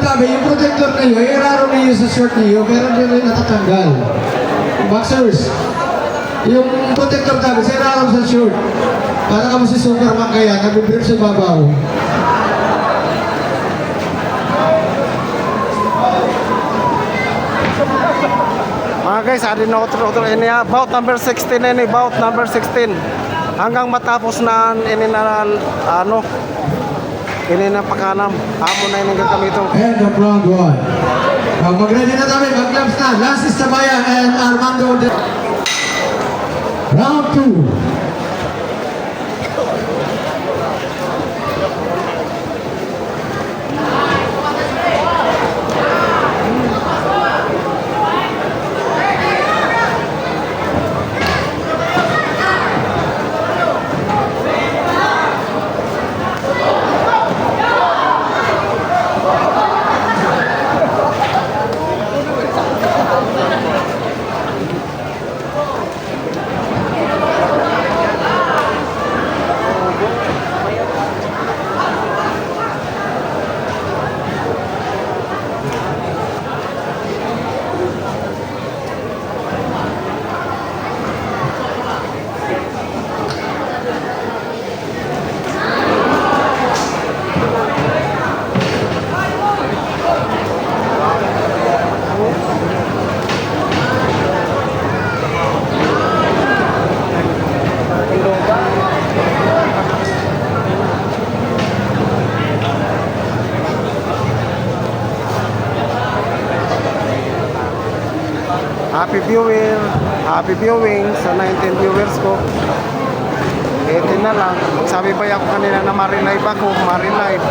sinasabi, yung protector na yun, iraro na yun sa shirt niyo, pero hindi rin natatanggal. Boxers, yung protector tabi, iraro sa shirt. Para ka mo si Superman kaya, nabibrip sa babaw. Mga guys, adin na otro ini bout number 16 ini, bout number 16. Hanggang matapos na ini na ano, ini na pakanam. Amo na ini gagamito. End of round 1. Mag-ready na kami, mag-gloves na. Last is Tabayan and Armando. Round 2. Happy viewing sa 19 viewers ko. 18 na lang. Sabi ba ako kanina na marilive ako, marilive.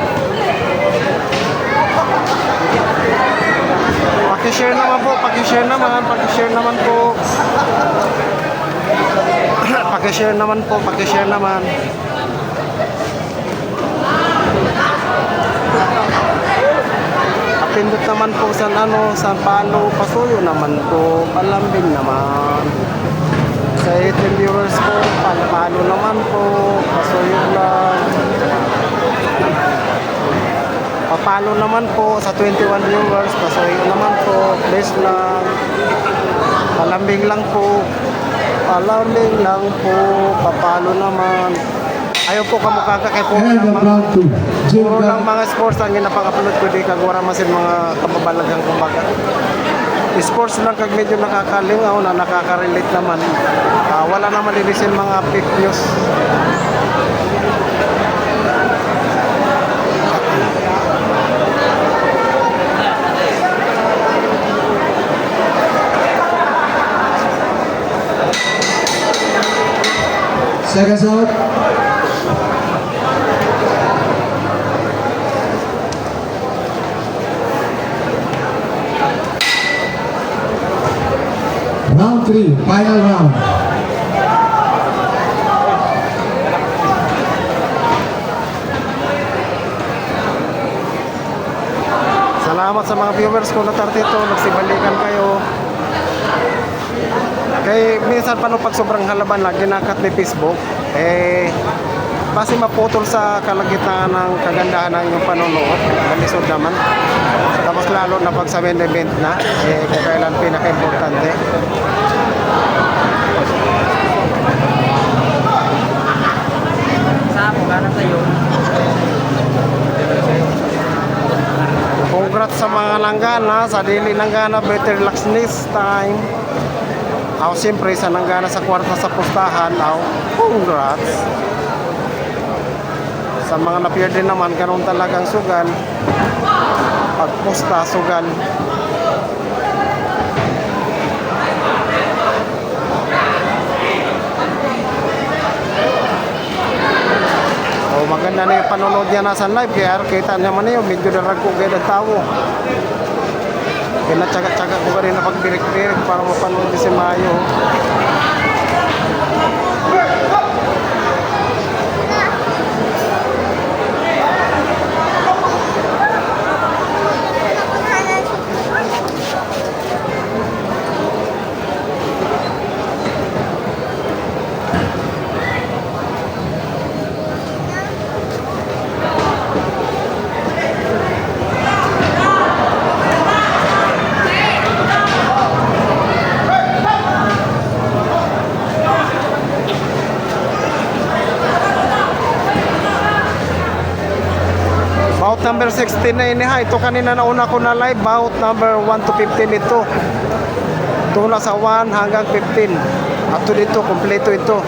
Pakishare naman po, pakishare naman po. Pakishare naman po, pakishare naman. Pindot naman po sa sa palo, pasuyo naman po, palambing naman. Sa 18 viewers po, palo naman po, pasuyo lang. Papalo naman po sa 21 viewers, pasuyo naman po, please lang. Palambing lang po, papalo naman. Ayaw po kamukha kay puro lang mga sports ang ginapang-upload ko di kagwara masin mga kababalagang kumbaga. Sports lang kag medyo nakakalingaw na nakaka-relate naman. Wala naman lilisin mga fake news. Second out. Round 3, final round. Salamat sa mga viewers ko na tartito, nagsibalikan kayo. Kay minsan pa nung pag sobrang halaban lang, ginakat ni Facebook, kasi maputol sa kalagitnaan ng kagandahan ng inyong panonood, malisod naman. Tapos lalo na pag sa main event na, kung kailan pinaka-importante. Congrats sa mga langgana, sa daily langgana, better relax next time. Siyempre sa langgana sa kwarta sa pustahan, congrats. Sa mga na-appear din naman, ganun talagang sugal. Pagpusta, sugal. Maganda na yung panonood niya nasa live. Kaya kita naman na yun, medyo darag ko gaya ng tao. Kaya natsaga-tsaga ko ka rin na pagbirik-birik para mapanood si Mayo. number 16 na ini ha. Ito kanina nauna ko na live. Bout number 1 to 15 ito. Ito na sa 1 hanggang 15. Up to dito, kompleto ito.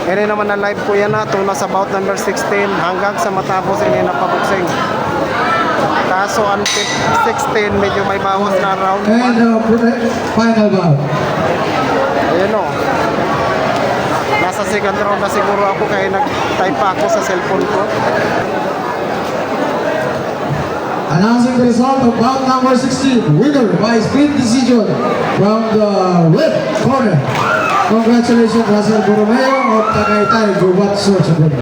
Ini naman na live ko yan ha. Ito na sa bout number 16 hanggang sa matapos ini na pabuksing. Kaso ang 16 medyo may bawas na round 1. And final bout. Ayun o. Nasa second round na siguro ako kaya nag-type pa ako sa cellphone ko. Announcing the result of bout number 16, winner by split decision from the red corner. Congratulations, Russell Borromeo of Tagaytay Gubat Sorsogon.